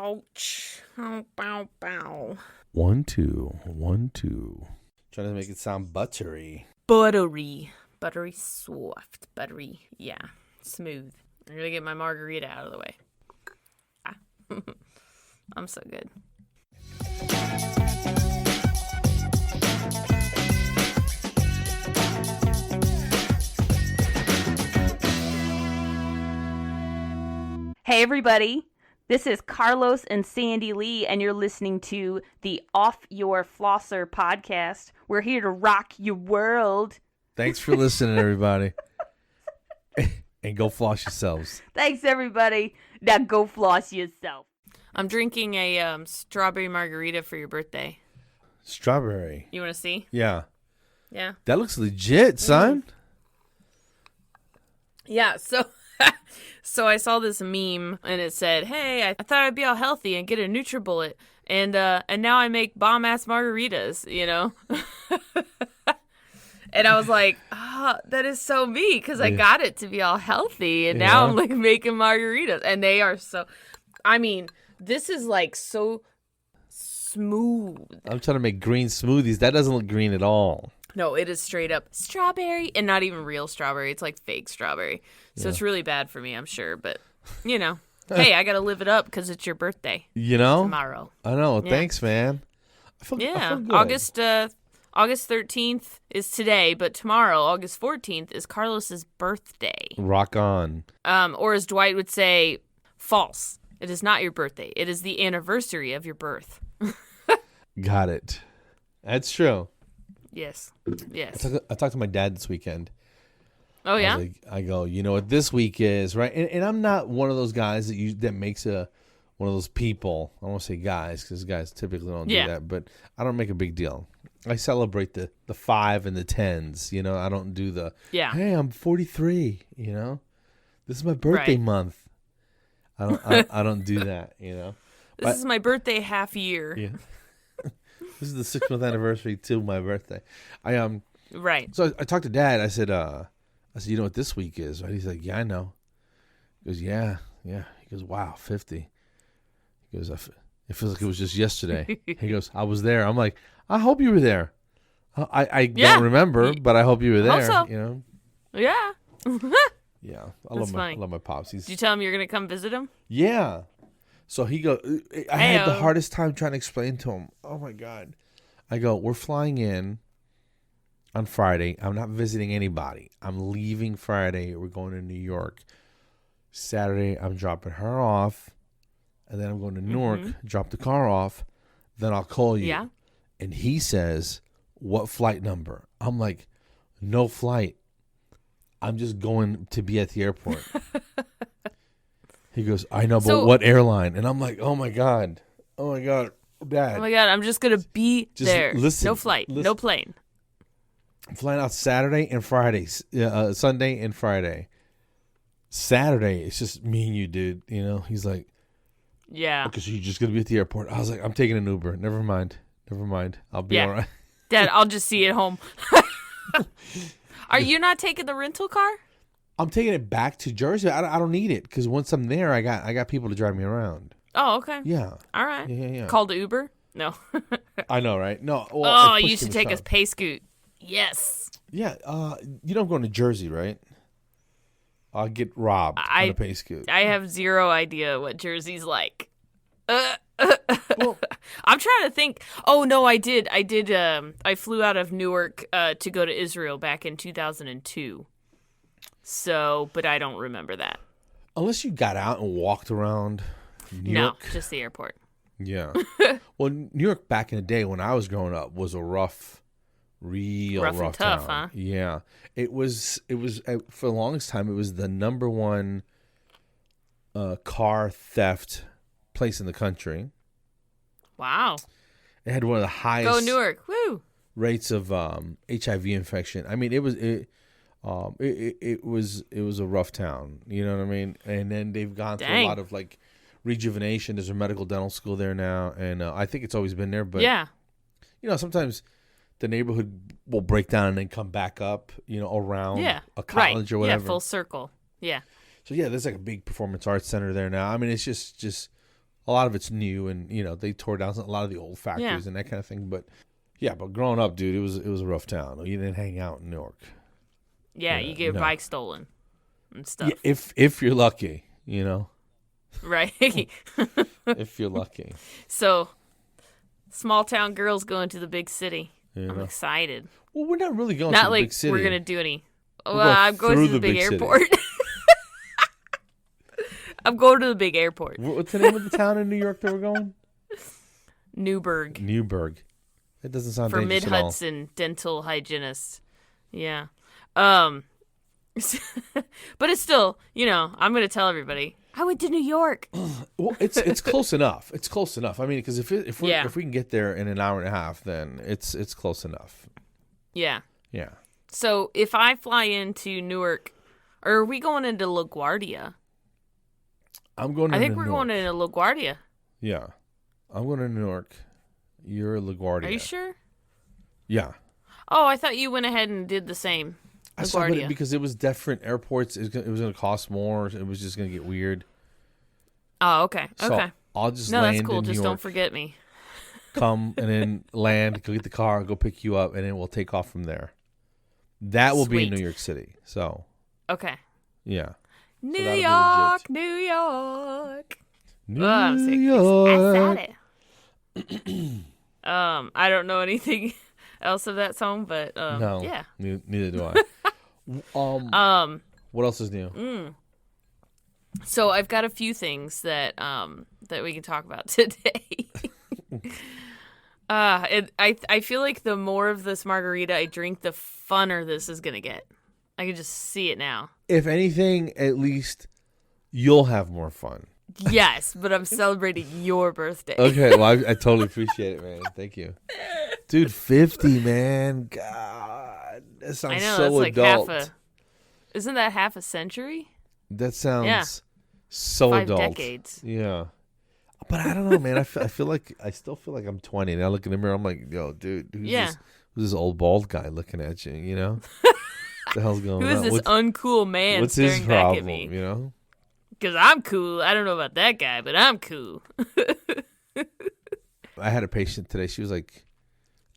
Ouch. Oh, bow, bow. 1, 2, 1, 2. Trying to make it sound buttery. Buttery. Buttery soft. Buttery. Yeah. Smooth. I'm going to get my margarita out of the way. I'm so good. Hey everybody, this is Carlos and Sandy Lee, and you're listening to the Off Your Flosser podcast. We're here to rock your world. Thanks for listening, everybody. And go floss yourselves. Thanks, everybody. Now go floss yourself. I'm drinking a strawberry margarita for your birthday. Strawberry. You want to see? Yeah. Yeah. That looks legit, son. Yeah, so I saw this meme and it said, "Hey, I thought I'd be all healthy and get a NutriBullet, and now I make bomb-ass margaritas, you know?" And I was like, that is so me, because I got it to be all healthy, and now I'm like making margaritas, and they are so, I mean, this is like so smooth. I'm trying to make green smoothies. That doesn't look green at all. No, it is straight up strawberry, and not even real strawberry. It's like fake strawberry. So it's really bad for me, I'm sure. But, you know, hey, I got to live it up because it's your birthday. You know? Tomorrow. I know. Yeah. Thanks, man. I feel good. August 13th is today, but tomorrow, August 14th, is Carlos's birthday. Rock on. Or as Dwight would say, false. It is not your birthday. It is the anniversary of your birth. Got it. That's true. Yes. I talked to my dad this weekend. Oh, yeah? I go, you know what this week is, right? And I'm not one of those guys that makes one of those people. I don't want to say guys, because guys typically don't do that, but I don't make a big deal. I celebrate the 5 and the 10s, you know? I don't do hey, I'm 43, you know? This is my birthday month. I don't do that, you know? This is my birthday half year. Yeah. This is the 6th month anniversary to my birthday. Right. So I talked to Dad. I said, you know what this week is, right? He's like, yeah, I know. He goes, yeah. He goes, wow, 50. He goes, it feels like it was just yesterday. He goes, I was there. I'm like, I hope you were there. I don't remember, but I hope you were there. So. You know? Yeah. Yeah. I love my pops. Did you tell him you're going to come visit him? Yeah. So he goes, I had the hardest time trying to explain to him. Oh, my God. I go, we're flying in on Friday. I'm not visiting anybody. I'm leaving Friday. We're going to New York. Saturday, I'm dropping her off. And then I'm going to Newark, drop the car off. Then I'll call you. Yeah. And he says, what flight number? I'm like, no flight. I'm just going to be at the airport. He goes, I know, but what airline? And I'm like, oh, my God, Dad. Oh, my God, I'm just going to be there. Listen, no flight, no plane. I'm flying out Saturday and Friday, Sunday and Friday. Saturday, it's just me and you, dude. You know, he's like, yeah. Okay, so you're just going to be at the airport. I was like, I'm taking an Uber. Never mind. I'll be all right. Dad, I'll just see you at home. Are you not taking the rental car? I'm taking it back to Jersey. I don't need it because once I'm there, I got people to drive me around. Oh, okay. Yeah. All right. Yeah. Called Uber? No. I know, right? No. Well, you should take a pay scoot. Yes. Yeah. You know I'm going to Jersey, right? I'll get robbed on a pay scoot. I have zero idea what Jersey's like. Well, I'm trying to think. Oh no, I did. I flew out of Newark to go to Israel back in 2002. So, but I don't remember that. Unless you got out and walked around New York. No, just the airport. Yeah. Well, New York back in the day when I was growing up was a rough and tough, town. huh? Yeah. It was for the longest time, it was the number one car theft place in the country. Wow. It had one of the highest Go Newark. Woo. rates of HIV infection. I mean, it was a rough town. You know what I mean? And then they've gone through a lot of like rejuvenation. There's a medical dental school there now, and I think it's always been there. But yeah, you know, sometimes the neighborhood will break down and then come back up. You know, around a college or whatever. Yeah, full circle. Yeah. So yeah, there's like a big performance arts center there now. I mean, it's just a lot of it's new, and they tore down a lot of the old factories and that kind of thing. But but growing up, dude, it was a rough town. You didn't hang out in New York. Yeah, you get your bike stolen and stuff. Yeah, if you're lucky, Right. If you're lucky. So, small town girls going to the big city. I'm excited. Well, we're not really going to the big city. We're gonna do any. Well, I'm going to the big airport. I'm going to the big airport. What's the name of the town in New York that we're going? Newburgh. It doesn't sound for dangerous at all. Mid-Hudson dental hygienists. Yeah. But it's still, I'm going to tell everybody. I went to New York. Well, it's close enough. It's close enough. I mean, because if we can get there in an hour and a half, then it's close enough. Yeah. Yeah. So if I fly into Newark, or are we going into LaGuardia? I'm going. I think we're going into LaGuardia. Yeah, I'm going to New York. You're LaGuardia. Are you sure? Yeah. Oh, I thought you went ahead and did the same. I saw it because it was different airports. It was going to cost more. It was just going to get weird. Oh, okay. So okay. I'll just land that's cool. in New Just York, don't forget me. come and then land, go get the car, go pick you up, and then we'll take off from there. That will be in New York City. So. Okay. Yeah. New York. New I'm sick. York. I said it. I don't know anything else of that song, but no, yeah. Neither do I. What else is new? So I've got a few things that we can talk about today. I feel like the more of this margarita I drink, the funner this is gonna get. I can just see it now. If anything, at least you'll have more fun. Yes, but I'm celebrating your birthday. Okay, well, I totally appreciate it, man. Thank you. Dude, 50, man. God, that sounds so that's adult. Like isn't that half a century? That sounds so 5 adult. decades. Yeah. But I don't know, man. I still feel like I'm 20. And I look in the mirror, I'm like, yo, dude, who's this old bald guy looking at you, What the hell's going on? Who is this uncool man what's staring his problem, back at me? Because I'm cool. I don't know about that guy, but I'm cool. I had a patient today. She was like,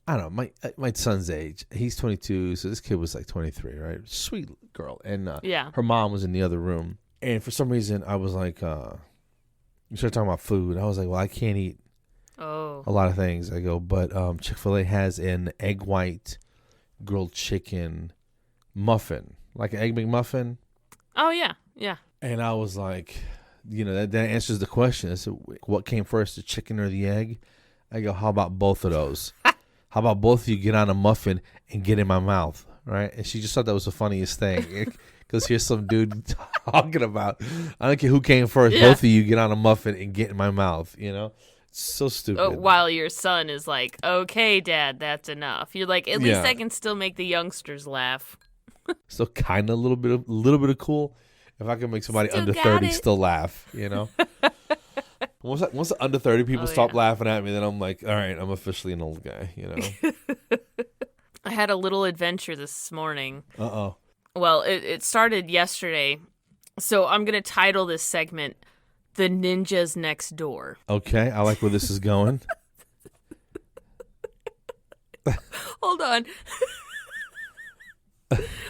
I don't know, my son's age. He's 22, so this kid was like 23, right? Sweet girl. And her mom was in the other room. And for some reason, I was like, you started talking about food. I was like, well, I can't eat a lot of things. I go, but Chick-fil-A has an egg white grilled chicken muffin, like an Egg McMuffin. Oh, yeah. Yeah. And I was like, that answers the question. I said, what came first, the chicken or the egg? I go, how about both of those? How about both of you get on a muffin and get in my mouth, right? And she just thought that was the funniest thing. Because here's some dude talking about, I don't care who came first, both of you get on a muffin and get in my mouth, It's so stupid. While your son is like, okay, Dad, that's enough. You're like, at least I can still make the youngsters laugh. Still kind of a little bit of cool. If I can make somebody still under 30 still laugh, Once the under 30 people stop laughing at me, then I'm like, all right, I'm officially an old guy, I had a little adventure this morning. Uh-oh. Well, it started yesterday. So I'm going to title this segment, The Ninjas Next Door. Okay, I like where this is going. Hold on.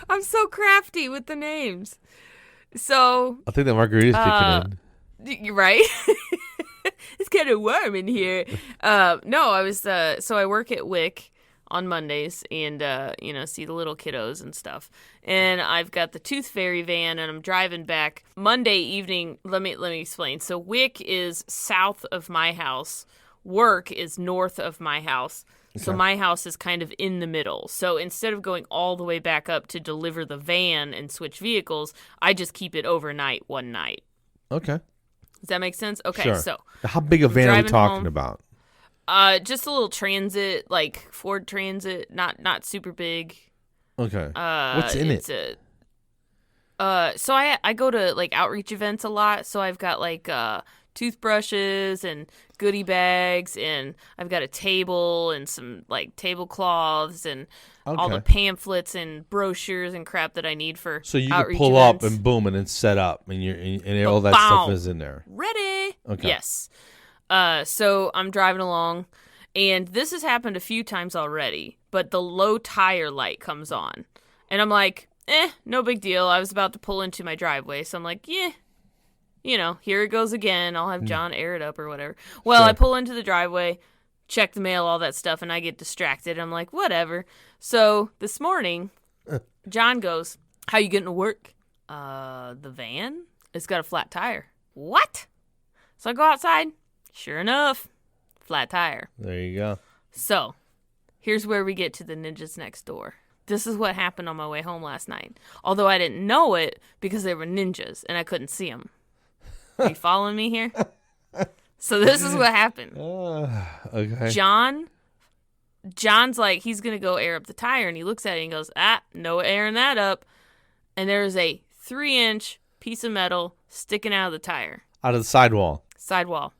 I'm so crafty with the names. So I think that margarita's kicking in. You're right. It's kind of warm in here. No, I was so I work at WIC on Mondays and see the little kiddos and stuff. And I've got the Tooth Fairy van and I'm driving back Monday evening. Let me explain. So WIC is south of my house. Work is north of my house. Okay. So my house is kind of in the middle. So instead of going all the way back up to deliver the van and switch vehicles, I just keep it overnight one night. Okay. Does that make sense? Okay, sure. So how big a van are we talking about? Just a little Transit, like Ford Transit, not super big. Okay. What's in it? So I go to like outreach events a lot. So I've got like toothbrushes and goodie bags, and I've got a table and some like tablecloths and all the pamphlets and brochures and crap that I need for. So you outreach can pull events. up and boom and then set up and all that stuff is in there. Ready? Okay. Yes. So I'm driving along, and this has happened a few times already, but the low tire light comes on. And I'm like, no big deal. I was about to pull into my driveway, so I'm like, yeah, here it goes again. I'll have John air it up or whatever. Well, Sure. I pull into the driveway, check the mail, all that stuff, and I get distracted. I'm like, whatever. So this morning, John goes, how you getting to work? The van? It's got a flat tire. What? So I go outside. Sure enough, flat tire. There you go. So here's where we get to the ninjas next door. This is what happened on my way home last night. Although I didn't know it because they were ninjas and I couldn't see them. Are you following me here? So this is what happened. Okay. John's like, he's going to go air up the tire. And he looks at it and goes, no airing that up. And there's a 3-inch piece of metal sticking out of the tire. Out of the sidewall. Sidewall.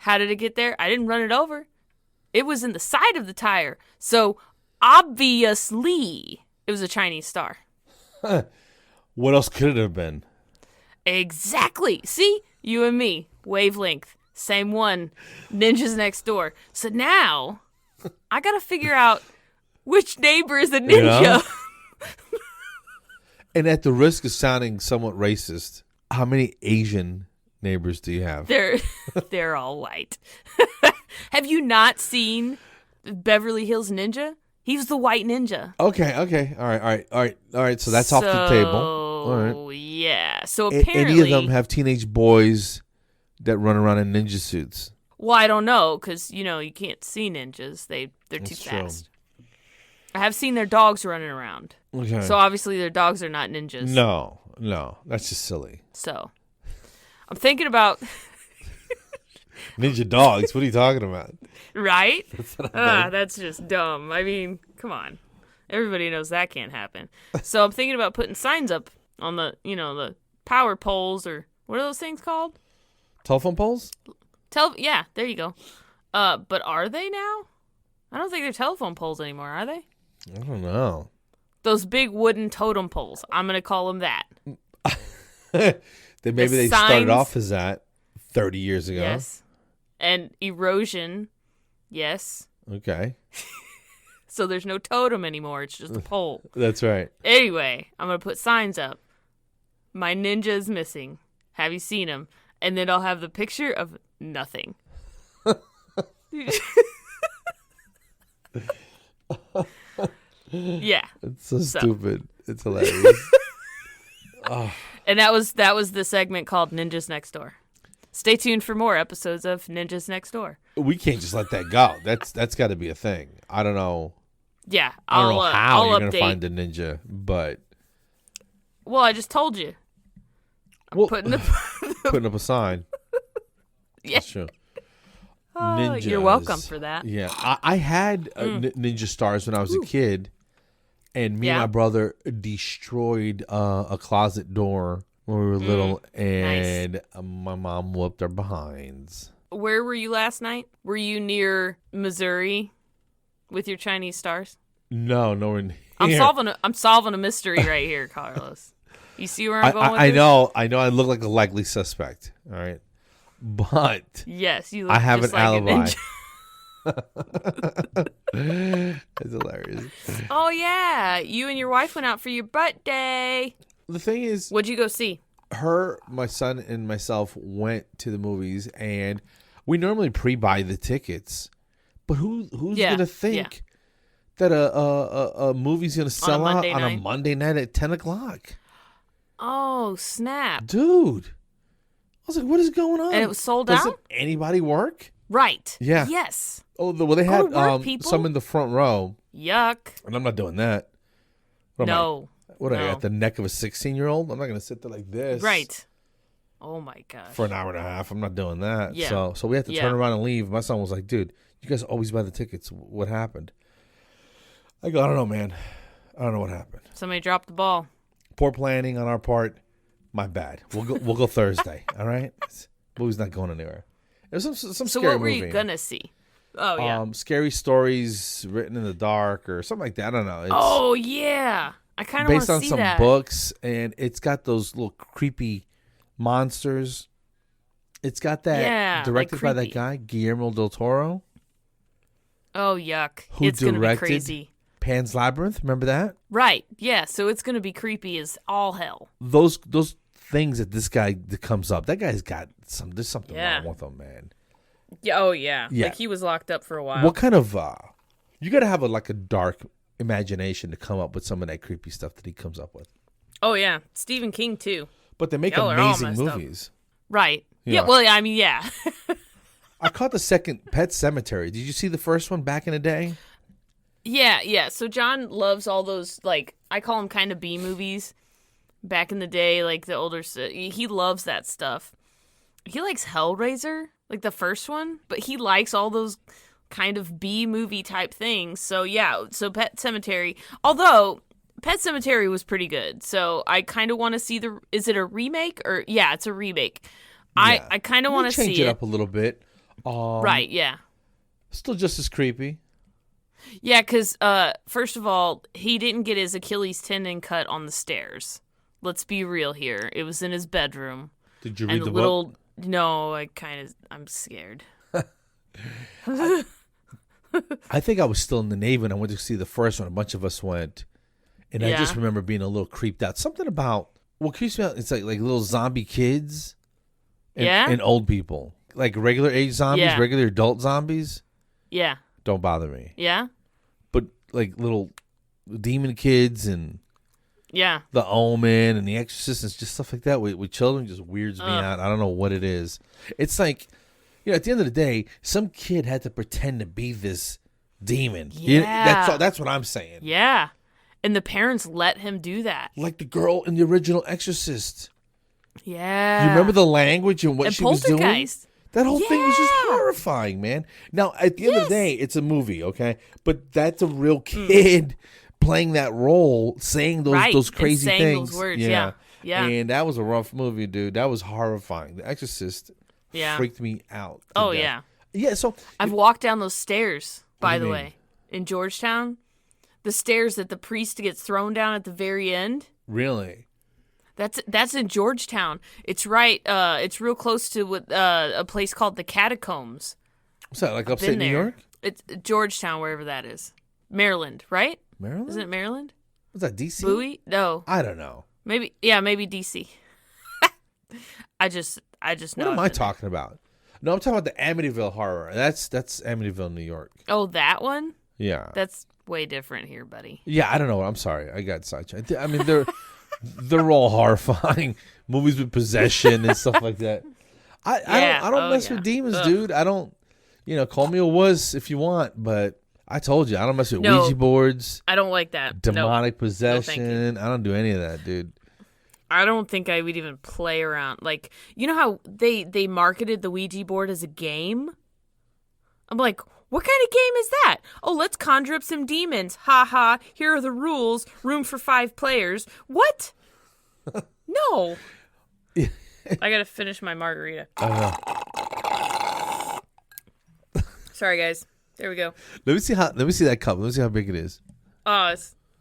How did it get there? I didn't run it over. It was in the side of the tire. So obviously it was a Chinese star. What else could it have been? Exactly. See? You and me. Wavelength. Same one. Ninjas next door. So now I got to figure out which neighbor is a ninja. You know? And at the risk of sounding somewhat racist, how many Asian neighbors do you have? They're all white. Have you not seen Beverly Hills Ninja? He was the white ninja. Okay. All right. So that's off the table. All right. Yeah. So apparently, any of them have teenage boys that run around in ninja suits? Well, I don't know because you can't see ninjas. They're too That's fast. I have seen their dogs running around. Okay. So obviously their dogs are not ninjas. No, that's just silly. So I'm thinking about Ninja dogs. What are you talking about? right. That's just dumb. I mean, come on. Everybody knows that can't happen. So I'm thinking about putting signs up on the the power poles or what are those things called? Telephone poles? Yeah, there you go. But are they now? I don't think they're telephone poles anymore, are they? I don't know. Those big wooden totem poles. I'm going to call them that. Maybe they started off as that 30 years ago. Yes. And erosion. Yes. Okay. So there's no totem anymore. It's just a pole. That's right. Anyway, I'm going to put signs up. My ninja is missing. Have you seen him? And then I'll have the picture of nothing. Yeah. It's so stupid. It's hilarious. And that was the segment called Ninjas Next Door. Stay tuned for more episodes of Ninjas Next Door. We can't just let that go. That's got to be a thing. I don't know. Yeah, I don't know how I'll you're update. gonna find the ninja, but Well, I just told you. I'm putting putting up a sign. Yeah. That's true. You're welcome for that. Yeah, I had ninja stars when I was a kid, and me and Yeah. my brother destroyed a closet door when we were little, and my mom whooped our behinds. Where were you last night? Were you near Missouri with your Chinese stars? No, nowhere near. I'm solving a mystery right here, Carlos. You see where I'm going with I this? know. I look like a likely suspect. All right, but Yes, you look I have just an like alibi. a ninja. It's hilarious. Oh yeah, you and your wife went out for your birthday. The thing is, What'd you go see? her, my son, and myself went to the movies, and we normally pre-buy the tickets. But who's gonna think that a movie's gonna sell out on a Monday night at 10:00? Oh snap! Dude, I was like, what is going on? And it was sold Doesn't out? anybody work? Right. Yeah. Yes. Oh, well, they Go had to work, people. some in the front row, Yuck. and I'm not doing that. What am No. I? What are I No. at the neck of a 16-year-old? I'm not gonna sit there like this. Right. Oh my gosh. For an hour and a half. I'm not doing that. Yeah. So we had to turn around and leave. My son was like, dude, you guys always buy the tickets. What happened? I go, I don't know, man. I don't know what happened. Somebody dropped the ball. Poor planning on our part. My bad. We'll go Thursday. All right? Movie's not going anywhere. It was some So scary what were movie. you gonna see? Oh yeah. Scary stories written in the dark or something like that. I don't know. It's Oh yeah. I kind of want based to on see some that. books, and it's got those little creepy monsters. It's got that directed by that guy, Guillermo del Toro. Oh, yuck. Who it's going to be directed crazy. Pan's Labyrinth, remember that? Right. Yeah, so it's going to be creepy as all hell. Those things that this guy that comes up, that guy's got there's something wrong with him, man. Yeah, oh yeah. Yeah. Like he was locked up for a while. What kind of you got to have a dark imagination to come up with some of that creepy stuff that he comes up with. Oh yeah, Stephen King too. But they make amazing movies. Right. Yeah, well, I mean, yeah. I caught the second Pet Sematary. Did you see the first one back in the day? Yeah. So John loves all those, like, I call them kind of B movies. Back in the day, like the older, he loves that stuff. He likes Hellraiser, like the first one, but he likes all those kind of B movie type things. So yeah, so Pet Sematary, although Pet Sematary was pretty good. So I kind of want to see is it a remake or yeah, it's a remake. Yeah. I kind of want to see change it up a little bit. Right, yeah. Still just as creepy. Yeah, because first of all, he didn't get his Achilles tendon cut on the stairs. Let's be real here. It was in his bedroom. Did you read the book? No, I'm scared. I think I was still in the Navy when I went to see the first one. A bunch of us went. And I just remember being a little creeped out. Something about, what creeps me out, it's like little zombie kids and old people. Like regular age zombies, regular adult zombies. Yeah. Don't bother me. Yeah? But like little demon kids and The Omen and The Exorcist and just stuff like that with children just weirds me out. I don't know what it is. It's like, at the end of the day, some kid had to pretend to be this demon. Yeah. That's what I'm saying. Yeah. And the parents let him do that. Like the girl in the original Exorcist. Yeah. You remember the language and what she was doing? That whole thing was just horrifying, man. Now, at the end of the day, it's a movie, okay? But that's a real kid playing that role, saying those crazy and things. Those words, yeah. And that was a rough movie, dude. That was horrifying. The Exorcist freaked me out. Oh, death. Yeah, so... I've walked down those stairs, by the way, in Georgetown. The stairs that the priest gets thrown down at the very end. Really? That's in Georgetown. It's right. It's real close to a place called the Catacombs. What's that, like upstate New York? It's Georgetown, wherever that is. Maryland, right? Maryland? Isn't it Maryland? Was that D.C.? Bowie? No. I don't know. Maybe D.C. I just know. What am I talking about? No, I'm talking about the Amityville Horror. That's Amityville, New York. Oh, that one? Yeah. That's way different here, buddy. Yeah, I don't know. I'm sorry. I got sidetracked. I mean, they're all horrifying movies with possession and stuff like that. I don't mess with demons, dude. I don't. Call me a wuss if you want, but I told you I don't mess with Ouija boards. I don't like that. Demonic possession. I don't do any of that, dude. I don't think I would even play around. Like, you know how they marketed the Ouija board as a game? I'm like, what kind of game is that? Oh, let's conjure up some demons. Ha ha. Here are the rules. Room for 5 players. What? No. I gotta finish my margarita. Sorry, guys. There we go. Let me see that cup. Let me see how big it is. Oh,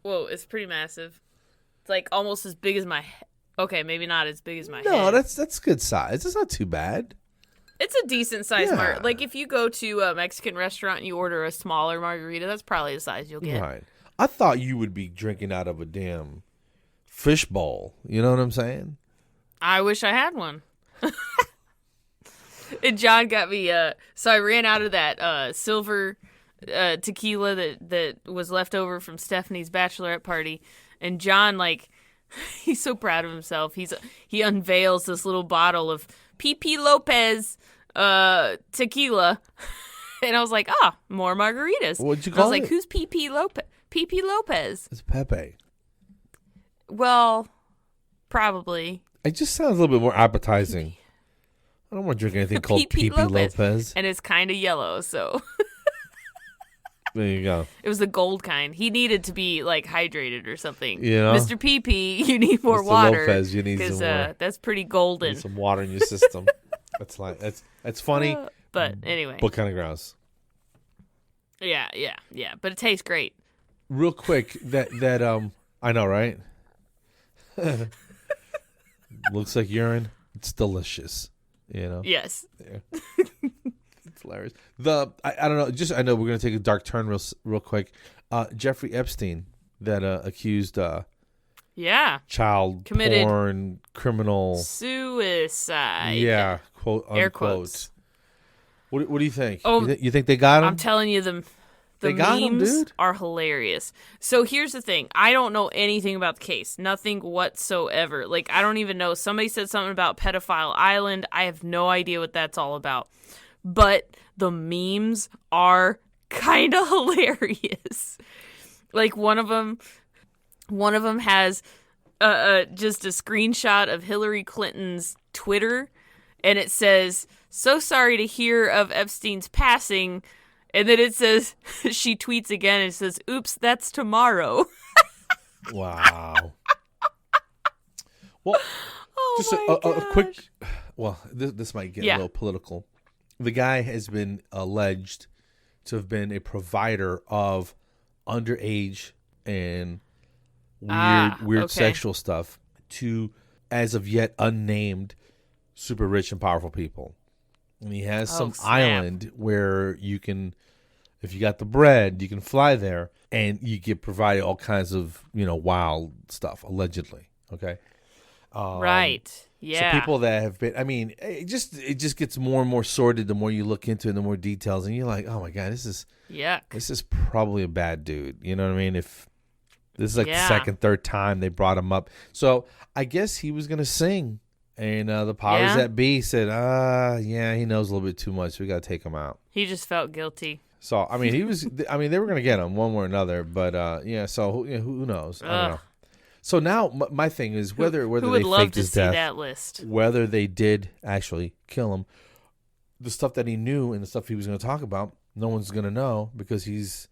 it's pretty massive. It's like almost as big as my head. Okay, maybe not as big as my head. No, that's good size. It's not too bad. It's a decent size margarita. Like if you go to a Mexican restaurant and you order a smaller margarita, that's probably the size you'll get. Right. I thought you would be drinking out of a damn fish bowl. You know what I'm saying? I wish I had one. And John got me, so I ran out of that silver tequila that was left over from Stephanie's bachelorette party. And John, like, he's so proud of himself. He unveils this little bottle of P.P. Lopez tequila. And I was like, more margaritas. What'd you call it? I was like, who's P.P. Lopez? P.P. Lopez. It's Pepe. Well, probably. It just sounds a little bit more appetizing. I don't want to drink anything called P.P. Lopez. And it's kind of yellow, so. There you go. It was the gold kind. He needed to be like hydrated or something. Yeah. Mr. PP, you need more Mr. water. Lopez, you need some more. That's pretty golden. You need some water in your system. That's funny. But anyway. But kind of gross. Yeah. But it tastes great. Real quick, that I know, right? Looks like urine. It's delicious. You know. Yes. Yeah. It's hilarious. I don't know. I know we're gonna take a dark turn real quick. Jeffrey Epstein, that accused child committed porn criminal suicide. Yeah, quote unquote. Air quotes. What do you think? Oh, you think they got him? I'm telling you, the they got him, memes dude? are hilarious. So here's the thing. I don't know anything about the case. Nothing whatsoever. Like, I don't even know. Somebody said something about Pedophile Island. I have no idea what that's all about. But the memes are kind of hilarious. Like, one of them has just a screenshot of Hillary Clinton's Twitter, and it says, "So sorry to hear of Epstein's passing." And then it says, she tweets again and says, "Oops, that's tomorrow." Wow. Well, just a quick, well, this might get a little political. The guy has been alleged to have been a provider of underage and weird sexual stuff to, as of yet, unnamed super rich and powerful people. And he has some island where you can, if you got the bread, you can fly there and you get provided all kinds of, wild stuff, allegedly. Okay. Right. Yeah. So people that have been, I mean, it just gets more and more sordid the more you look into it, the more details, and you're like, oh my God, this is probably a bad dude. You know what I mean? If this is like the second, third time they brought him up. So I guess he was going to sing. And the powers that be said, he knows a little bit too much. We got to take him out. He just felt guilty. So, I mean, they were going to get him one way or another. But, so who knows? I don't know. So now my thing is whether who they would love faked to his see death, that list. Whether they did actually kill him, the stuff that he knew and the stuff he was going to talk about, no one's going to know because he's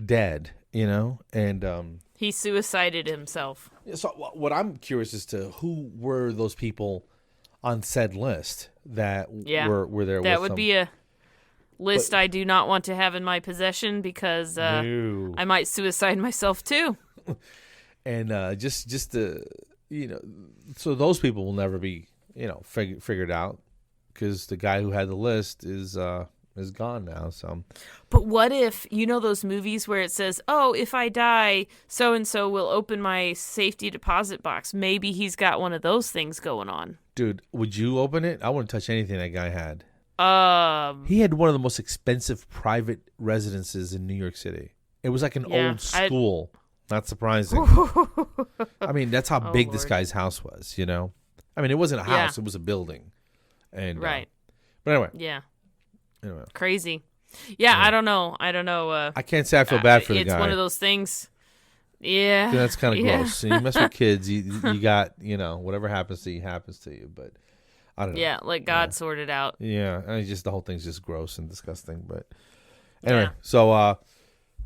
dead, and he suicided himself. So what I'm curious as to who were those people on said list that were there. That with would be a list I do not want to have in my possession because I might suicide myself too. And just to so those people will never be figured out because the guy who had the list is gone now. So, but what if those movies where it says, "Oh, if I die, so and so will open my safety deposit box"? Maybe he's got one of those things going on. Dude, would you open it? I wouldn't touch anything that guy had. He had one of the most expensive private residences in New York City. It was like an old school. Not surprising. I mean, that's how big Lord. This guy's house was. I mean, it wasn't a house; it was a building. And right. But anyway. Yeah. Anyway. Crazy. Yeah, I don't know. I can't say I feel bad for the guy. It's one of those things. Yeah. That's kind of gross. And you mess with kids, you got, whatever happens to you happens to you. But I don't know. Yeah, let God sort it out. Yeah. I mean, the whole thing's just gross and disgusting. But anyway, so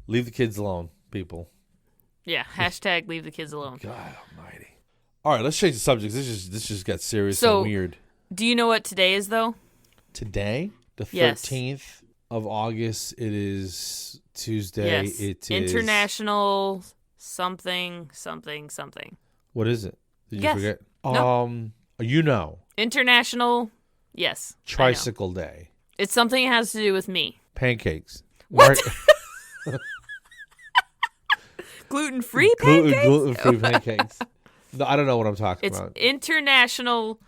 leave the kids alone, people. Yeah. # leave the kids alone. God almighty. All right, let's change the subject. This just got serious and weird. Do you know what today is, though? Today? The 13th of August. It is Tuesday. Yes. It is International something. What is it? Did you forget? No. International. Yes. Tricycle Day. It's something that has to do with me. Pancakes. What? Gluten-free pancakes? Gluten-free pancakes. No, I don't know what I'm talking about. It's International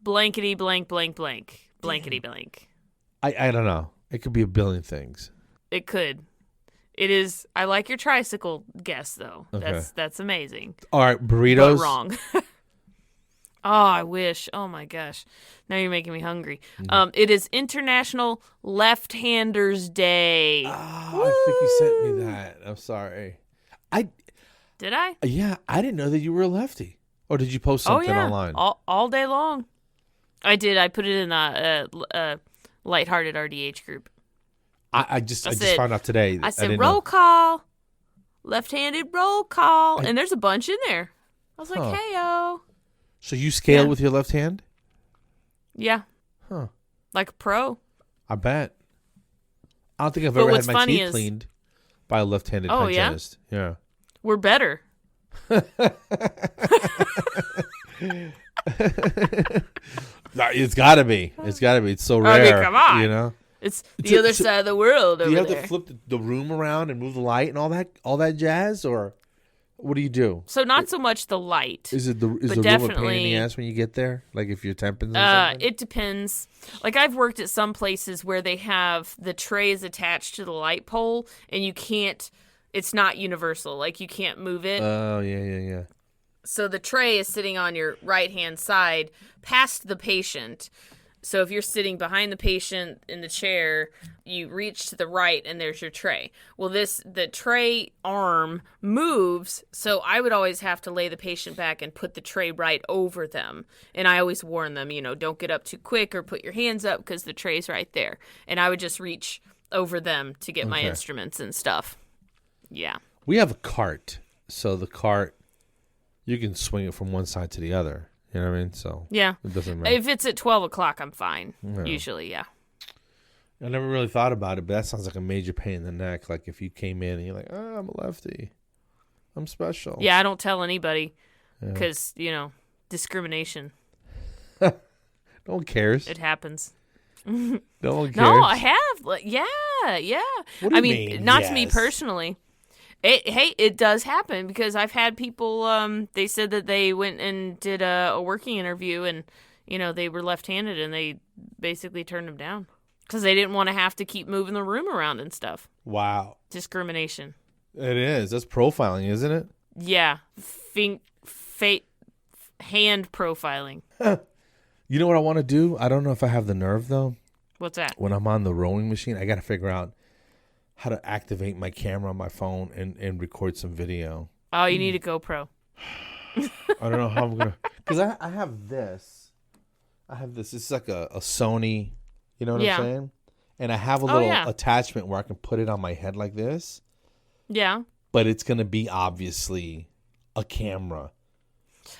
blankety blank blank blank. Blankety blank. I don't know. It could be a billion things. It could. It is. I like your tricycle guess, though. Okay. That's amazing. All right, burritos. But wrong. Oh, I wish. Oh my gosh. Now you're making me hungry. Mm-hmm. It is International Left-Handers Day. Oh, I think you sent me that. I'm sorry. Did I? Yeah, I didn't know that you were a lefty. Or did you post something online? All day long. I did. I put it in a lighthearted RDH group. I just found out today. I said, roll call. Left-handed roll call. And there's a bunch in there. I was like, hey-o. So you scale with your left hand? Yeah. Huh. Like a pro. I bet. I don't think I've ever had my teeth cleaned by a left-handed hygienist. Yeah. We're better. It's gotta be. It's gotta be. It's so rare. Come on. You know. It's the other side of the world over Do you have there. to flip the room around and move the light and all that jazz, or what do you do? So not so much the light. Is the room a pain in the ass when you get there? Like if you're temping something? It depends. Like I've worked at some places where they have the trays attached to the light pole, and you can't. It's not universal. Like you can't move it. Oh yeah. So the tray is sitting on your right-hand side past the patient. So if you're sitting behind the patient in the chair, you reach to the right and there's your tray. Well, the tray arm moves, so I would always have to lay the patient back and put the tray right over them. And I always warn them, don't get up too quick or put your hands up because the tray's right there. And I would just reach over them to get my instruments and stuff. Yeah. We have a cart, so the cart, you can swing it from one side to the other. You know what I mean? So yeah, it doesn't matter. If it's at 12 o'clock, I'm fine. Yeah. Usually, yeah. I never really thought about it, but that sounds like a major pain in the neck. Like if you came in and you're like, I'm a lefty. I'm special. Yeah, I don't tell anybody because, discrimination. No one cares. It happens. No one cares. No, I have. Yeah. What do you mean? Not to me personally. It does happen because I've had people, they said that they went and did a working interview and, they were left-handed and they basically turned them down because they didn't want to have to keep moving the room around and stuff. Wow. Discrimination. It is. That's profiling, isn't it? Yeah. Hand profiling. You know what I want to do? I don't know if I have the nerve, though. What's that? When I'm on the rowing machine, I got to figure out how to activate my camera on my phone and record some video. Oh, you need a GoPro. I don't know how I'm going to... Because I have this. This is like a Sony, you know what I'm saying? And I have a little attachment where I can put it on my head like this. Yeah. But it's going to be obviously a camera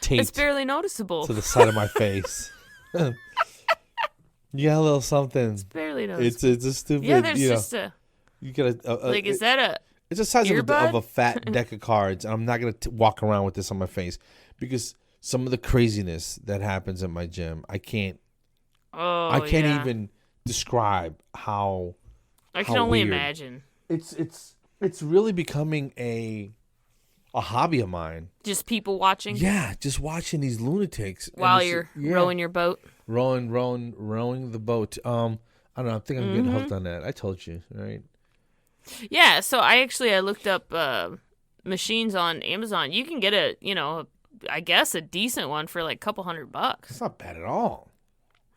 taped. It's barely noticeable. To the side of my face. You got a little something. It's barely noticeable. It's a stupid... Yeah, there's just a... You get is that a... It's the size of a fat deck of cards. And I'm not going to walk around with this on my face because some of the craziness that happens at my gym, I can't even describe how I can only weird. Imagine. It's really becoming a hobby of mine. Just people watching? Yeah, just watching these lunatics. While you're rowing your boat? Rowing the boat. I don't know. I think I'm getting hooked on that. I told you, right? Yeah, so I looked up machines on Amazon. You can get I guess a decent one for like a couple $100. It's not bad at all.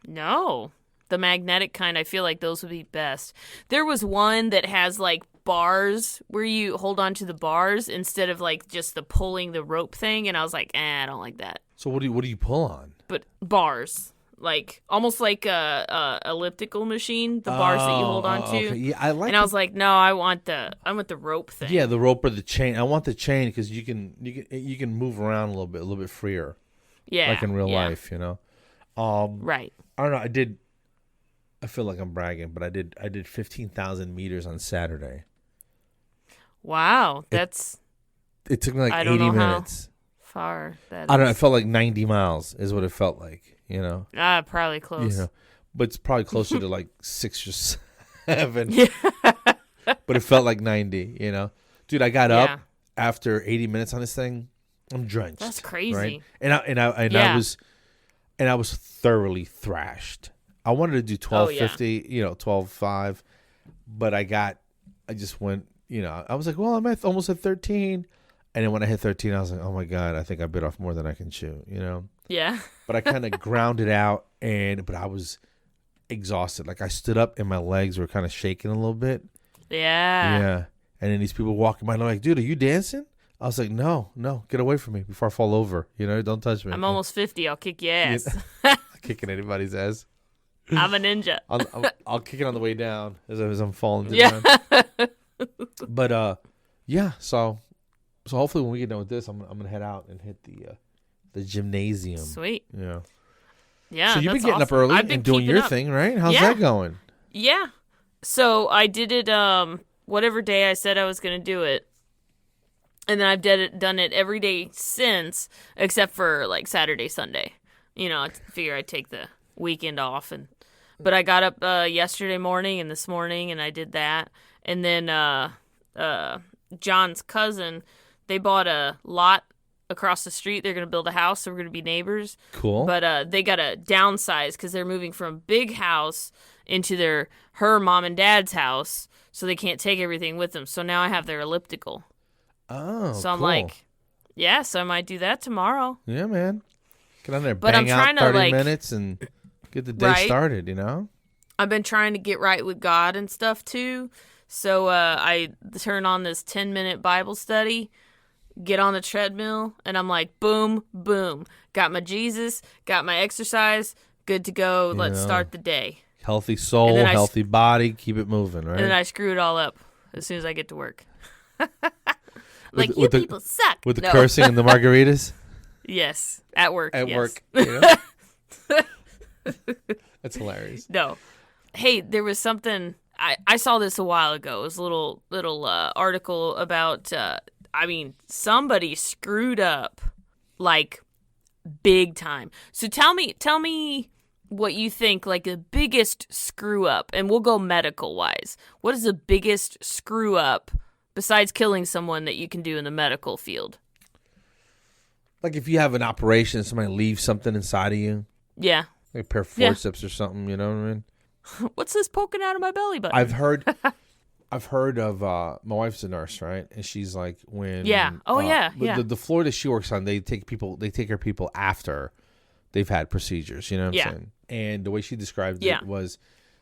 No. The magnetic kind, I feel like those would be best. There was one that has like bars where you hold on to the bars instead of like just the pulling the rope thing, and I was like, I don't like that. So what do you pull on? But bars. Like almost like a elliptical machine, the bars that you hold on to. Okay. Yeah, I like. And I was like, no, I want the rope thing. Yeah, the rope or the chain. I want the chain because you can move around a little bit freer. Yeah, like in real life, Right. I don't know. I feel like I'm bragging, but I did 15,000 meters on Saturday. Wow, It took me like 80 minutes. Far that I don't know. It felt like 90 miles is what it felt like. Probably close. But it's probably closer to like 6 or 7. Yeah. But it felt like 90. Dude, I got up after 80 minutes on this thing. I'm drenched. That's crazy. Right? And I was thoroughly thrashed. I wanted to do 1250, 12.5, but I just went, I was like, well, I'm almost at 13. And then when I hit 13, I was like, oh my God, I think I bit off more than I can chew, Yeah. But I kind of grounded out, but I was exhausted. Like I stood up and my legs were kind of shaking a little bit. Yeah. Yeah. And then these people walking by and I'm like, dude, are you dancing? I was like, no, get away from me before I fall over. Don't touch me. I'm almost 50. I'll kick your ass. Kicking anybody's ass. I'm a ninja. I'll kick it on the way down as I'm falling down. But so hopefully when we get done with this, I'm gonna head out and hit the gymnasium. Sweet. Yeah. Yeah. So you've been getting up early and doing your thing, right? How's that going? Yeah. So I did it whatever day I said I was gonna do it. And then I've done it every day since, except for like Saturday, Sunday. I figure I'd take the weekend off, but I got up yesterday morning and this morning, and I did that. And then John's cousin, they bought a lot across the street. They're going to build a house, so we're going to be neighbors. Cool. But they got to downsize because they're moving from a big house into her mom and dad's house, so they can't take everything with them. So now I have their elliptical. Oh, so I'm cool. like, yeah, so I might do that tomorrow. Yeah, man. Get on there, but bang I'm trying out 30 to, like, minutes and get the day started, I've been trying to get right with God and stuff, too. So I turn on this 10-minute Bible study, get on the treadmill, and I'm like, boom, boom. Got my Jesus, got my exercise, good to go. Let's start the day. Healthy soul, healthy body, keep it moving, right? And then I screw it all up as soon as I get to work. People suck. With the cursing and the margaritas? Yes, at work. At yes. work. That's hilarious. No. Hey, there was something, I saw this a while ago. It was a little article about, somebody screwed up, like, big time. So tell me what you think, like, the biggest screw up, and we'll go medical wise. What is the biggest screw up besides killing someone that you can do in the medical field? Like if you have an operation, somebody leaves something inside of you. Yeah. Like a pair of forceps or something, you know what I mean? What's this poking out of my belly button? I've heard of my wife's a nurse, right? And she's like when the floor that she works on, they take care of people after they've had procedures, you know what I'm saying? And the way she described it was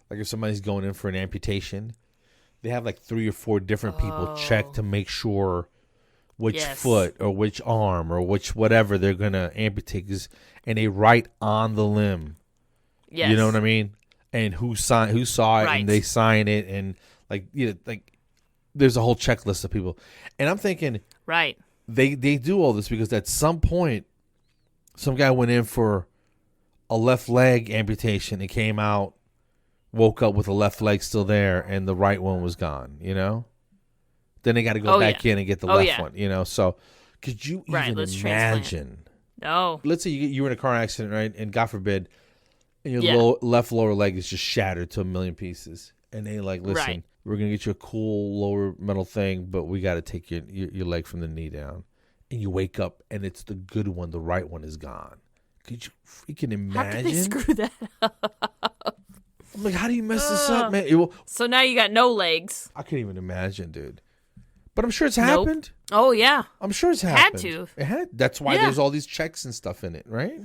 like if somebody's going in for an amputation, they have like 3 or 4 different people check to make sure which foot or which arm or which whatever they're going to amputate, and they write on the limb. Yes. You know what I mean? And who saw it, and they sign it, and like there's a whole checklist of people. And I'm thinking, they do all this because at some point, some guy went in for a left leg amputation and came out, woke up with the left leg still there, and the right one was gone. Then they got to go back in and get the left one. So could you even imagine? No. Let's say you were in a car accident, right? And God forbid, and your left lower leg is just shattered to a million pieces. And they like, listen, we're going to get you a cool lower metal thing, but we got to take your leg from the knee down. And you wake up, and it's the good one. The right one is gone. Could you freaking imagine? How did they screw that up? I'm like, how do you mess this up, man? So now you got no legs. I can't even imagine, dude. But I'm sure it's happened. Oh, yeah. I'm sure it's happened. Had to. It had. That's why there's all these checks and stuff in it, right?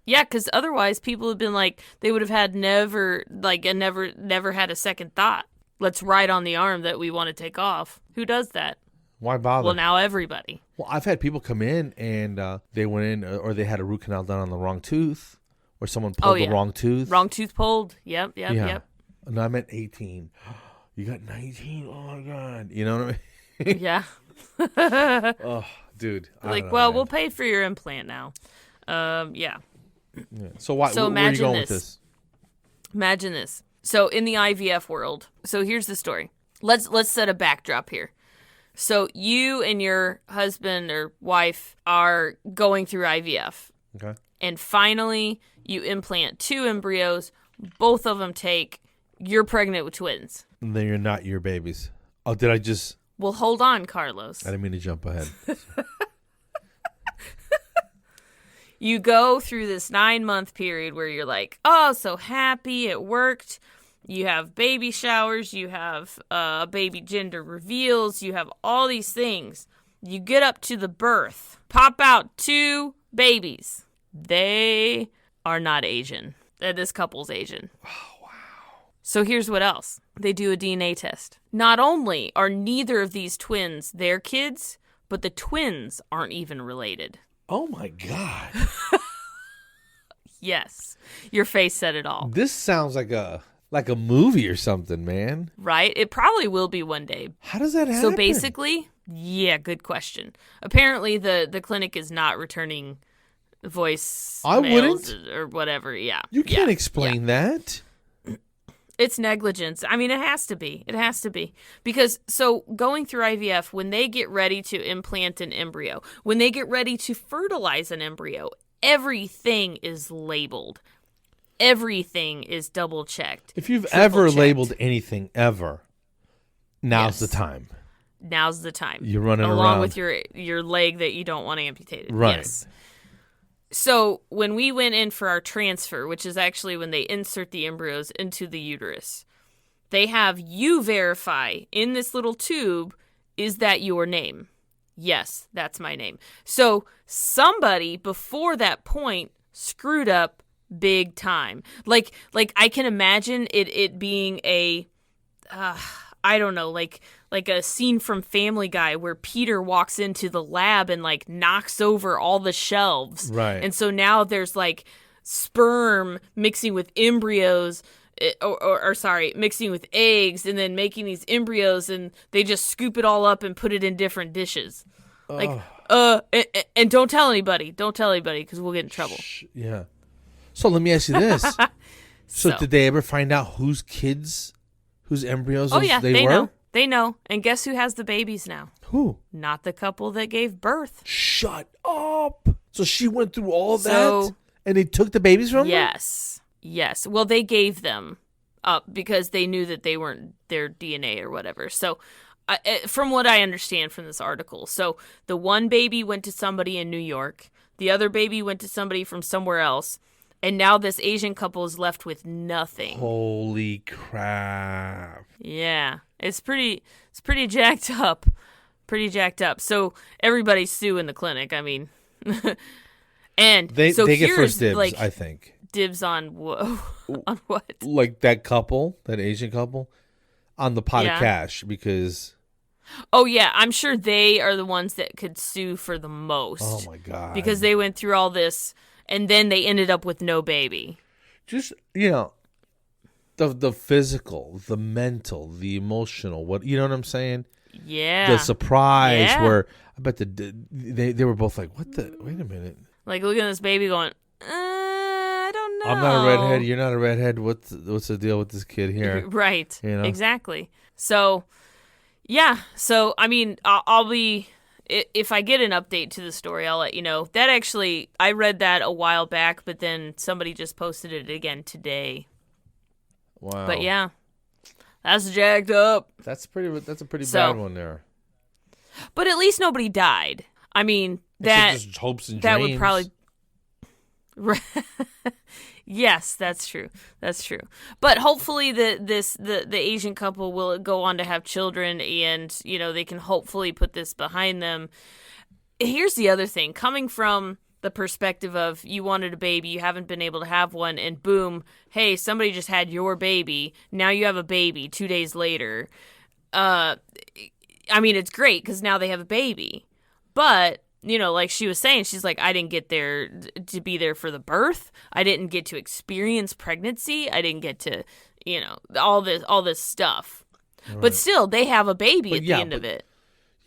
Yeah, because otherwise people have been like, they would have had never had a second thought. Let's write on the arm that we want to take off. Who does that? Why bother? Well, now everybody. Well, I've had people come in and they went in or they had a root canal done on the wrong tooth, or someone pulled the wrong tooth. Wrong tooth pulled. Yep. No, I meant 18. You got 19? Oh, my God. You know what I mean? Yeah. Oh, dude. Like, well, we'll pay for your implant now. Yeah. So where are you going with this? Imagine this. So in the IVF world, so here's the story. Let's set a backdrop here. So you and your husband or wife are going through IVF. Okay. And finally, you implant 2 embryos. Both of them take. You're pregnant with twins. And then you're not your babies. Oh, did I just... Well, hold on, Carlos. I didn't mean to jump ahead. You go through this 9-month period where you're like, oh, so happy, it worked. You have baby showers, you have baby gender reveals, you have all these things. You get up to the birth, pop out 2 babies. They are not Asian. This couple's Asian. Oh, wow. So here's what else. They do a DNA test. Not only are neither of these twins their kids, but the twins aren't even related. Oh, my God. Yes. Your face said it all. This sounds like a movie or something, man. Right? It probably will be one day. How does that happen? So basically, yeah, good question. Apparently, the clinic is not returning voice mails or whatever. Yeah. You can't explain that. It's negligence. I mean, it has to be. It has to be. Because, so going through IVF, when they get ready to implant an embryo, when they get ready to fertilize an embryo, everything is labeled. everything is double checked. If you've ever labeled anything ever, now's the time. Now's the time. You're running around. Along with your leg that you don't want amputated. Right. Yes. So when we went in for our transfer, which is actually when they insert the embryos into the uterus, they have you verify in this little tube, is that your name? Yes, that's my name. So somebody before that point screwed up big time. Like I can imagine it being a, I don't know, like a scene from Family Guy where Peter walks into the lab and like knocks over all the shelves. Right. And so now there's like sperm mixing with embryos, or mixing with eggs, and then making these embryos, and they just scoop it all up and put it in different dishes. Like, and don't tell anybody. Don't tell anybody because we'll get in trouble. Yeah. So let me ask you this. So did they ever find out whose embryos they were? Know. They know. And guess who has the babies now? Who? Not the couple that gave birth. Shut up. So she went through all that and they took the babies from her? Yes. Well, they gave them up because they knew that they weren't their DNA or whatever. So from what I understand from this article, so the one baby went to somebody in New York. The other baby went to somebody from somewhere else. And now this Asian couple is left with nothing. Holy crap. Yeah. It's pretty jacked up. Pretty jacked up. So everybody's suing the clinic. I mean, and they get first dibs, like, I think. Dibs on on what? Like that Asian couple, on the pot of cash because. Oh yeah, I'm sure they are the ones that could sue for the most. Oh my God. Because they went through all this and then they ended up with no baby. Just, the physical, the mental, the emotional, you know what I'm saying? Yeah. The surprise where I bet they were both like, what the, wait a minute. Like looking at this baby going, I don't know. I'm not a redhead. You're not a redhead. What's the deal with this kid here? Right. Exactly. So, yeah. So, I mean, I'll be, if I get an update to the story, I'll let you know. That actually, I read that a while back, but then somebody just posted it again today. Wow. But yeah, that's jacked up. That's a pretty bad one there. But at least nobody died. I mean, that just hopes and that dreams. would probably. Yes, that's true. That's true. But hopefully the Asian couple will go on to have children, and they can hopefully put this behind them. Here's the other thing, coming from the perspective of you wanted a baby, you haven't been able to have one, and boom, hey, somebody just had your baby. Now you have a baby 2 days later. I mean, it's great because now they have a baby. But, like she was saying, she's like, I didn't get there to be there for the birth. I didn't get to experience pregnancy. I didn't get to, all this stuff. Right. But still, they have a baby at the end of it.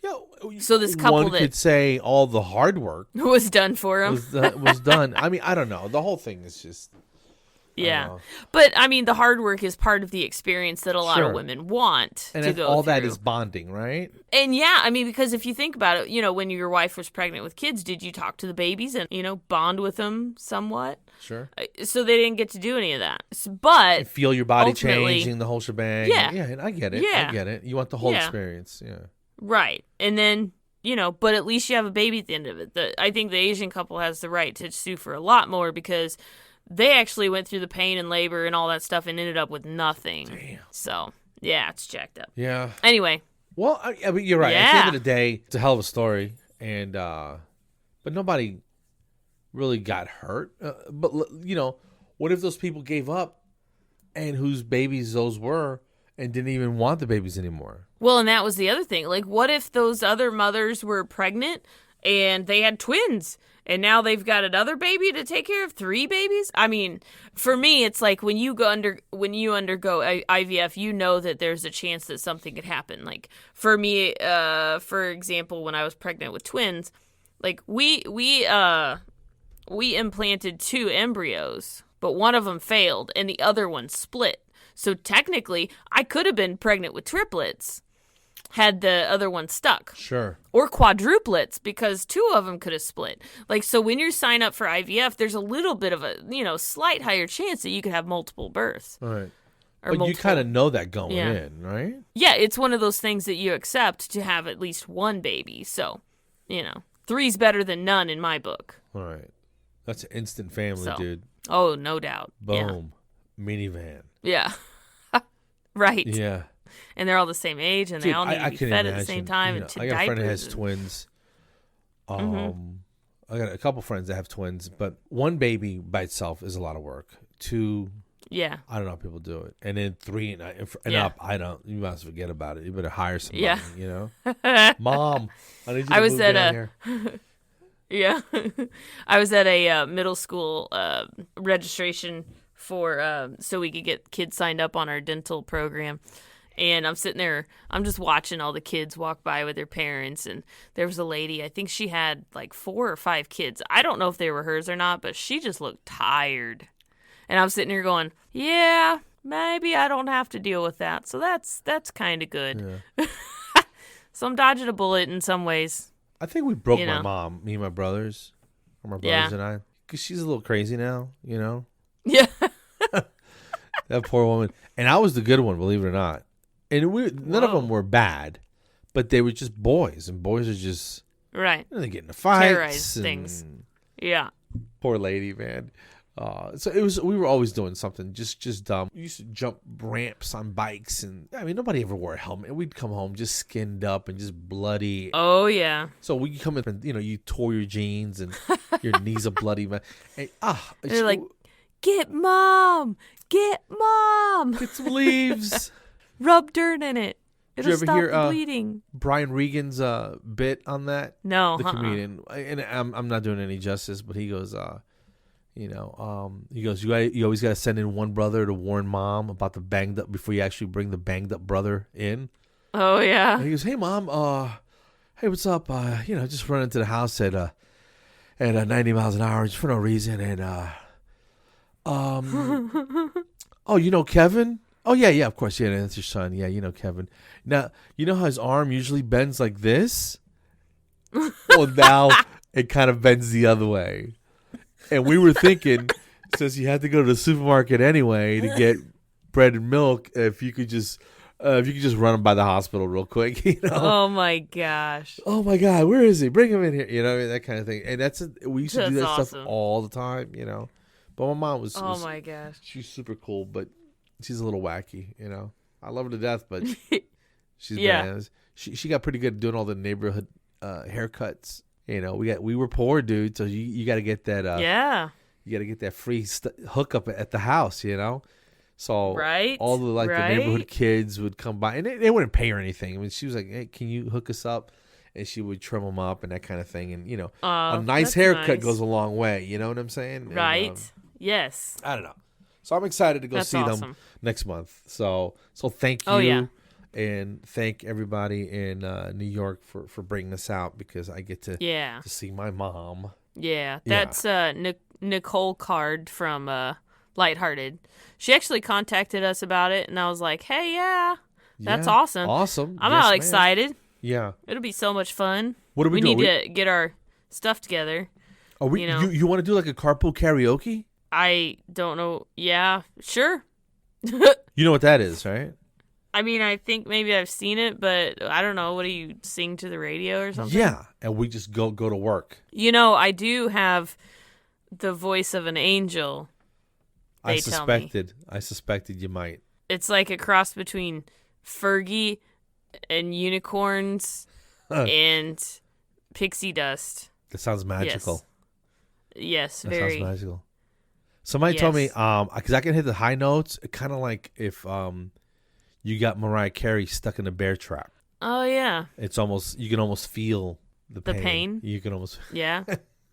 Yeah, so this couple one could say all the hard work was done for him. was done. I mean, I don't know. The whole thing is just. Yeah, but I mean, the hard work is part of the experience that a lot of women want and to go all through. That is bonding, right? And yeah, I mean, because if you think about it, when your wife was pregnant with kids, did you talk to the babies and bond with them somewhat? Sure. So they didn't get to do any of that, but and feel your body changing, the whole shebang. Yeah, and I get it. Yeah. I get it. You want the whole experience. Yeah. Right, and then. But at least you have a baby at the end of it. I think the Asian couple has the right to sue for a lot more because they actually went through the pain and labor and all that stuff and ended up with nothing. Damn. So, yeah, it's jacked up. Yeah. Anyway. Well, I mean, you're right. Yeah. At the end of the day, it's a hell of a story. And, but nobody really got hurt. But, what if those people gave up and whose babies those were and didn't even want the babies anymore? Well, and that was the other thing. Like, what if those other mothers were pregnant and they had twins and now they've got another baby to take care of 3 babies? I mean, for me, it's like when you undergo IVF, that there's a chance that something could happen. Like for me, for example, when I was pregnant with twins, like we implanted 2 embryos, but one of them failed and the other one split. So technically, I could have been pregnant with triplets. had the other one stuck. Sure. Or quadruplets, because 2 of them could have split. Like, so when you sign up for IVF, there's a little bit of a, slight higher chance that you could have multiple births. All right. Or but you kind of know that going in, right? Yeah, it's one of those things that you accept to have at least one baby. So, 3's better than none in my book. All right. That's an instant family, dude. Oh, no doubt. Boom. Yeah. Minivan. Yeah. Right. Yeah. And they're all the same age, and they all need to be fed at the same time. And I got a friend that has twins. I got a couple friends that have twins, but one baby by itself is a lot of work. 2, I don't know how people do it. And then 3 and up, I don't. You must forget about it. You better hire somebody, Mom, I need you to move down here. Yeah. I was at a middle school registration for so we could get kids signed up on our dental program. And I'm sitting there, I'm just watching all the kids walk by with their parents. And there was a lady, I think she had like 4 or 5 kids. I don't know if they were hers or not, but she just looked tired. And I'm sitting here going, yeah, maybe I don't have to deal with that. So that's kind of good. Yeah. So I'm dodging a bullet in some ways. I think we broke my mom, me and my brothers, or my brothers and I, because she's a little crazy now, Yeah. That poor woman. And I was the good one, believe it or not. And none of them were bad, but they were just boys, and boys are just right. They get into fights, terrorize things. Yeah. Poor lady, man. So it was. We were always doing something just dumb. We used to jump ramps on bikes, and I mean nobody ever wore a helmet. We'd come home just skinned up and just bloody. Oh yeah. So we come in, and you tore your jeans and your knees are bloody, man. And, they're like, get mom, get some leaves. Rub dirt in it. It'll stop the bleeding. Brian Regan's bit on that? No, the comedian. And I'm not doing any justice, but he goes, he goes, you always got to send in one brother to warn mom about the banged up before you actually bring the banged up brother in. Oh yeah. And he goes, hey mom, hey what's up? Just run into the house at 90 miles an hour just for no reason, and oh Kevin. Oh, yeah, of course. Yeah, that's your son. Yeah, Kevin. Now, you know how his arm usually bends like this? Well, now it kind of bends the other way. And we were thinking, since you had to go to the supermarket anyway to get bread and milk, if you could just run him by the hospital real quick, Oh, my gosh. Oh, my God, where is he? Bring him in here. That kind of thing. And we used to do that stuff all the time, But my mom was... Oh, my gosh. She's super cool, but... She's a little wacky, I love her to death, but she's bananas. She got pretty good at doing all the neighborhood haircuts. We were poor, dude, so you got to get that. You got to get that free hookup at the house, So all the the neighborhood kids would come by, and they wouldn't pay her anything. I mean, she was like, "Hey, can you hook us up?" And she would trim them up and that kind of thing, and a nice haircut goes a long way. You know what I'm saying? Right. And, yes. I don't know. So I'm excited to go see them next month. So thank you. Oh, yeah. And thank everybody in New York for bringing this out, because I get to see my mom. Yeah, that's Nicole Card from Lighthearted. She actually contacted us about it, and I was like, hey, that's awesome. Awesome. I'm all excited. Yeah. It'll be so much fun. What do we do? We need to get our stuff together. Are we? You want to do like a carpool karaoke? I don't know. Yeah, sure. You know what that is, right? I mean, I think maybe I've seen it, but I don't know. What do you sing to the radio or something? Yeah, and we just go to work. I do have the voice of an angel. I suspected you might. It's like a cross between Fergie and unicorns and pixie dust. That sounds magical. Yes, that very. Sounds magical. Somebody told me, because I can hit the high notes, kind of like if you got Mariah Carey stuck in a bear trap. Oh yeah. It's almost, you can almost feel the pain. You can almost. Yeah.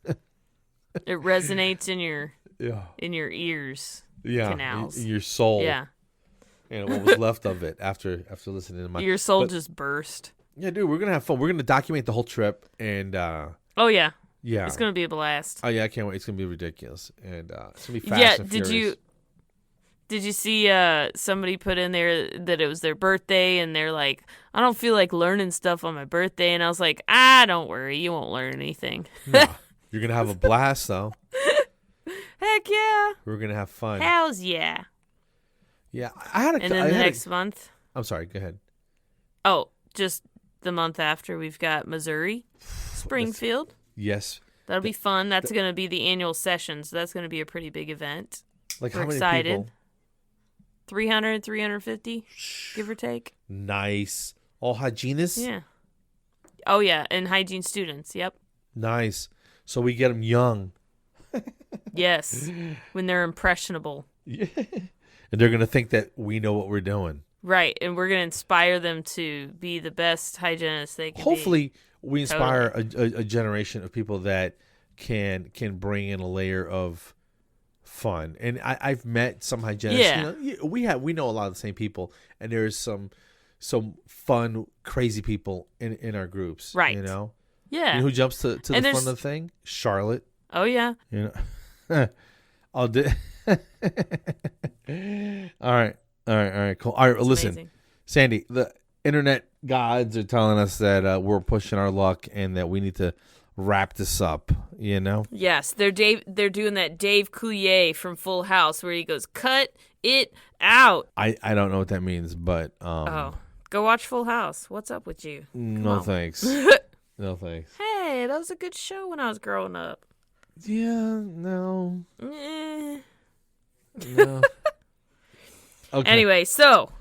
It resonates in your ears. Yeah. Canals. In your soul. Yeah. And what was left of it after listening to my. Your soul just burst. Yeah, dude, we're gonna have fun. We're gonna document the whole trip, and. Oh yeah. Yeah, it's gonna be a blast. Oh yeah, I can't wait. It's gonna be ridiculous, and it's gonna be fast and furious. Did you see somebody put in there that it was their birthday and they're like, I don't feel like learning stuff on my birthday. And I was like, don't worry. You won't learn anything. No, you're going to have a blast, though. Heck yeah. We're going to have fun. Hells yeah. Yeah. I had a... And then the next month. I'm sorry. Go ahead. Oh, just the month after we've got Missouri, Springfield. Yes. That'll be fun. That's going to be the annual session. So that's going to be a pretty big event. Like We're how many excited. people? 300, 350, give or take. Nice. All hygienists? Yeah. Oh, yeah. And hygiene students. Yep. Nice. So we get them young. Yes. When they're impressionable. Yeah. And they're going to think that we know what we're doing. Right. And we're going to inspire them to be the best hygienists they can Hopefully, we inspire Totally. a generation of people that can bring in a layer of fun. And I've met some hygienists. Yeah. You know, we know a lot of the same people, and there's some fun, crazy people in our groups. Right. You know. Yeah. You know who jumps to the And front of the thing? Charlotte. Oh, yeah. You know. I'll do. All right, cool. All right, listen, Amazing. Sandy. The internet gods are telling us that we're pushing our luck and that we need to wrap this up. You know. Yes. They're doing that Dave Coulier from Full House where he goes, cut it out. I don't know what that means, but Go watch Full House. What's up with you? no thanks. No thanks. Hey, that was a good show when I was growing up. Yeah, no. Eh. No. Okay. Anyway, so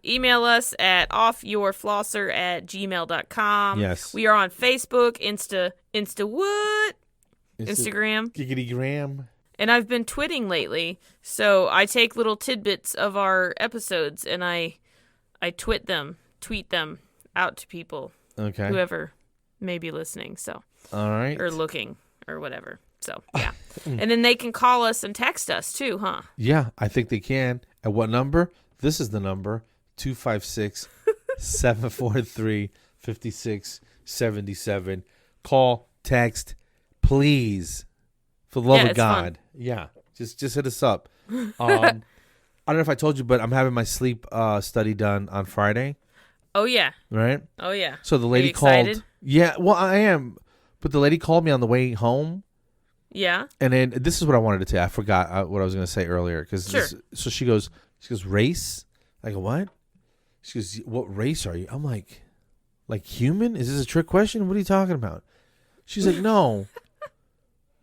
email us at offyourflosser@gmail.com. Yes. We are on Facebook, Insta what? It's Instagram. Giggity gram. And I've been twitting lately, so I take little tidbits of our episodes and I tweet them out to people, Okay. whoever may be listening, so All right. or looking or whatever. So yeah, and then they can call us and text us too, huh? Yeah, I think they can. At what number? This is the number 256-743-5677. Call, text, please. For the love of God. Fun. Yeah. Just hit us up. I don't know if I told you, but I'm having my sleep study done on Friday. Oh yeah. Right? Oh yeah. So the lady called. Yeah, well I am. But the lady called me on the way home. Yeah. And then this is what I wanted to tell you. I forgot what I was going to say earlier. Sure. So she goes, race? I go, what? She goes, what race are you? I'm like human? Is this a trick question? What are you talking about? She's like, no.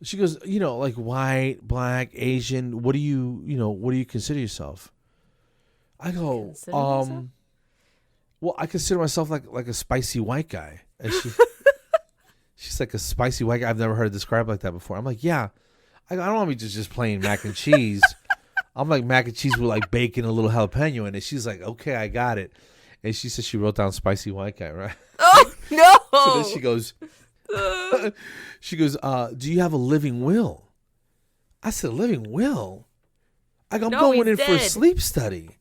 She goes, like white, black, Asian. What do you consider yourself? I go, well, I consider myself like a spicy white guy. And she's like a spicy white guy. I've never heard it described like that before. I'm like, yeah. I don't want to be just plain mac and cheese. I'm like mac and cheese with like bacon and a little jalapeno in it. She's like, okay, I got it. And she said she wrote down spicy white guy, right? Oh, no. So then she goes, do you have a living will? I said, living will? I go, I'm going in for a sleep study.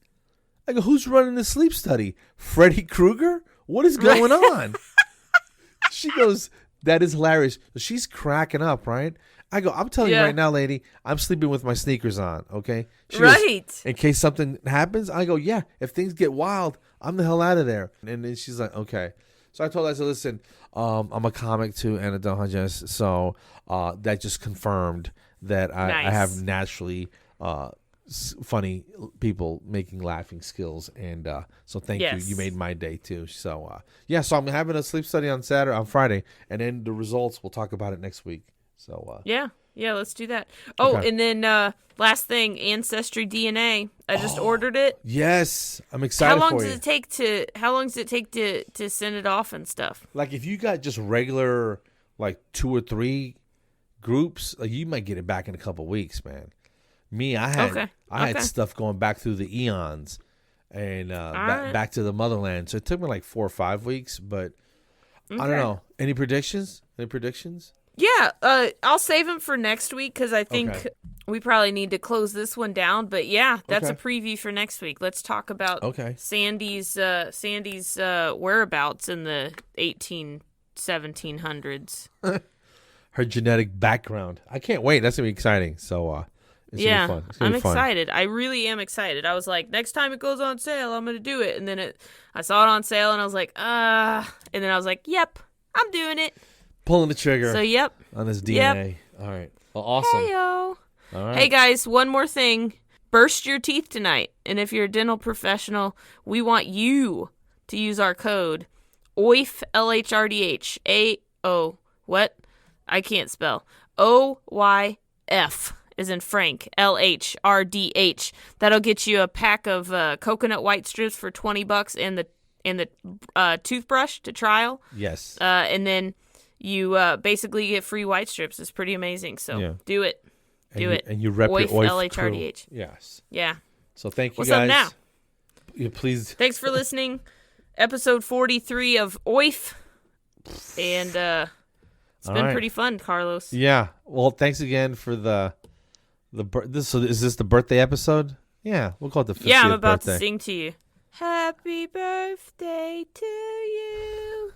I go, who's running the sleep study? Freddy Krueger? What is going on? She goes, that is hilarious. So she's cracking up, right? I go, I'm telling you right now, lady, I'm sleeping with my sneakers on, okay? She goes, in case something happens, I go, yeah, if things get wild, I'm the hell out of there. And then she's like, okay. So I told her, I said, listen, I'm a comic too and a dental hygienist, so that just confirmed that I have naturally funny people making laughing skills, and so thank you. You made my day too. So so I'm having a sleep study on Friday, and then the results we'll talk about it next week. So yeah, let's do that. Okay. And then last thing, Ancestry DNA. I just ordered it. Yes, I'm excited. How long does it take to send it off and stuff? Like if you got just regular like 2 or 3 groups, like you might get it back in a couple of weeks, man. Me, I had stuff going back through the eons and back to the motherland. So it took me like 4 or 5 weeks, but I don't know. Any predictions? Yeah, I'll save them for next week because I think we probably need to close this one down. But yeah, that's a preview for next week. Let's talk about Sandy's whereabouts in the 1700s. Her genetic background. I can't wait. That's going to be exciting. So It's gonna be fun. It's gonna I'm be fun. excited. I really am excited. I was like, next time it goes on sale, I'm gonna do it. And then I saw it on sale, and I was like, and then I was like, yep, I'm doing it. Pulling the trigger. So yep. On this DNA. Yep. All right. Well, awesome. Hey-o. All right. Hey guys, one more thing. Burst your teeth tonight. And if you're a dental professional, we want you to use our code OYF, LHRDH, what? I can't spell. OYF is in Frank, LHRDH. That'll get you a pack of coconut white strips for $20 and the toothbrush to trial. Yes. And then you basically get free white strips. It's pretty amazing. So do it. And you rep OYF, your OYF LHRDH. crew. Yes. Yeah. So thank you What's guys. up now? Yeah, please. Thanks for listening. Episode 43 of OYF. And it's been pretty fun, Carlos. Yeah. Well, thanks again for so is this the birthday episode? Yeah, we'll call it the 50th Yeah, I'm about birthday. to sing to you. Happy birthday to you.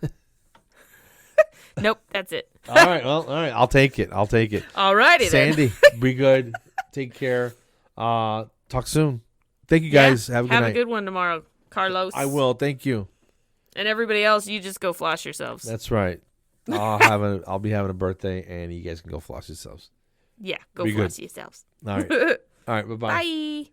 Nope, that's it. All right. I'll take it. All righty then. Sandy, be good. Take care. Talk soon. Thank you guys. Have a good night. Have a good one tomorrow, Carlos. I will. Thank you. And everybody else, you just go floss yourselves. That's right. I'll be having a birthday, and you guys can go floss yourselves. Yeah, go be floss good. yourselves. All right. All right. Bye-bye. Bye.